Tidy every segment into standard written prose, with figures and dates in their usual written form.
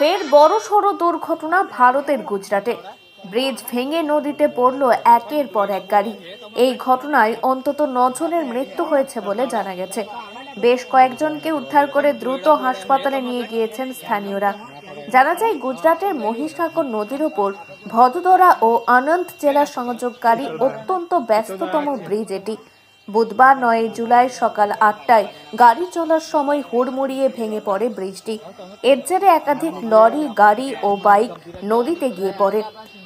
ফের বড়সড় দুর্ঘটনা ভারতের গুজরাটে। ব্রিজ ভেঙে নদীতে পড়ল একের পর এক গাড়ি। এই ঘটনায় অন্তত 9 জনের মৃত্যু হয়েছে বলে জানা গেছে। বেশ কয়েকজনকে উদ্ধার করে দ্রুত হাসপাতালে নিয়ে গিয়েছেন স্থানীয়রা। জানা যায়, গুজরাটের মহিসাগর নদীর ওপর ভদোদরা ও আনন্দ জেলা সংযোগকারী অত্যন্ত ব্যস্ততম ব্রিজ এটি। বুধবার 9 জুলাই সকাল 8টায় গাড়ি চলার সময় হুড়মুড়িয়ে ভেঙে পড়ে ব্রিজটি। এর জেরে একাধিক লরি, গাড়ি ও বাইক নদীতে গিয়ে পড়ে।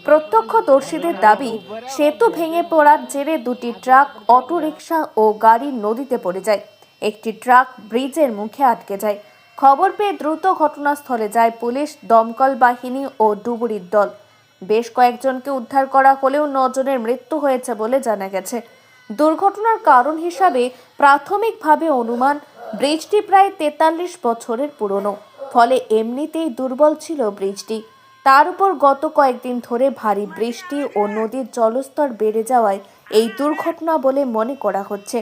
প্রত্যক্ষদর্শীদের দাবি, সেতু ভেঙে পড়ার জেরে দুটি ট্রাক, অটোরিকশা ও গাড়ি নদীতে পড়ে যায়। একটি ট্রাক ব্রিজের মুখে আটকে যায়। খবর পেয়ে দ্রুত ঘটনাস্থলে যায় পুলিশ, দমকল বাহিনী ও ডুবুরির দল। বেশ কয়েকজনকে উদ্ধার করা হলেও 9 জনের মৃত্যু হয়েছে বলে জানা গেছে। দুর্ঘটনার কারণ হিসাবে প্রাথমিকভাবে অনুমান, ব্রিজটি প্রায় 43 বছরের পুরনো, ফলে এমনিতেই দুর্বল ছিল ব্রিজটি। তার উপর গত কয়েকদিন ধরে ভারী বৃষ্টি ও নদীর জলস্তর বেড়ে যাওয়ায় এই দুর্ঘটনা বলে মনে করা হচ্ছে।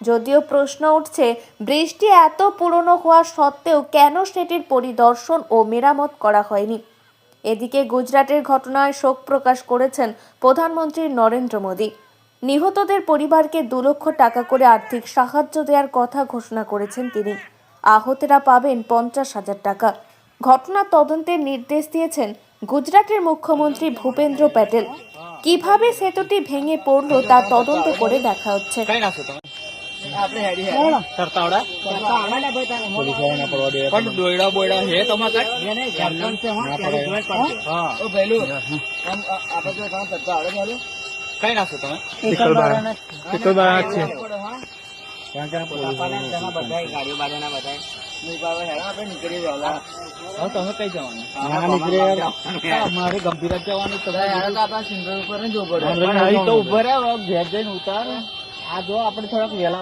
যদিও প্রশ্ন উঠছে, ব্রিজটি এত পুরনো হওয়া সত্ত্বেও কেন সেটির পরিদর্শন ও মেরামত করা হয়নি। এদিকে গুজরাটের ঘটনায় শোক প্রকাশ করেছেন প্রধানমন্ত্রী নরেন্দ্র মোদী। নিহতদের পরিবারকে 2 লক্ষ টাকা করে আর্থিক সাহায্য দেওয়ার কথা ঘোষণা করেছেন তিনি। আহতরা পাবেন 50,000 টাকা। ঘটনা তদন্তের নির্দেশ দিয়েছেন গুজরাটের মুখ্যমন্ত্রী ভূপেন্দ্র প্যাটেল। কিভাবে সেতুটি ভেঙে পড়ল তা তদন্ত করে দেখা হচ্ছে। કઈ નાખશો તમે? તમે કઈ જવાનું? મારે ગંભીર જ જવાનું. સિંગલ ઉપર જવું પડે. તો ઉભા રહ્યા ઘેર જઈને ઉતાર. આ જો આપણે થોડાક વહેલા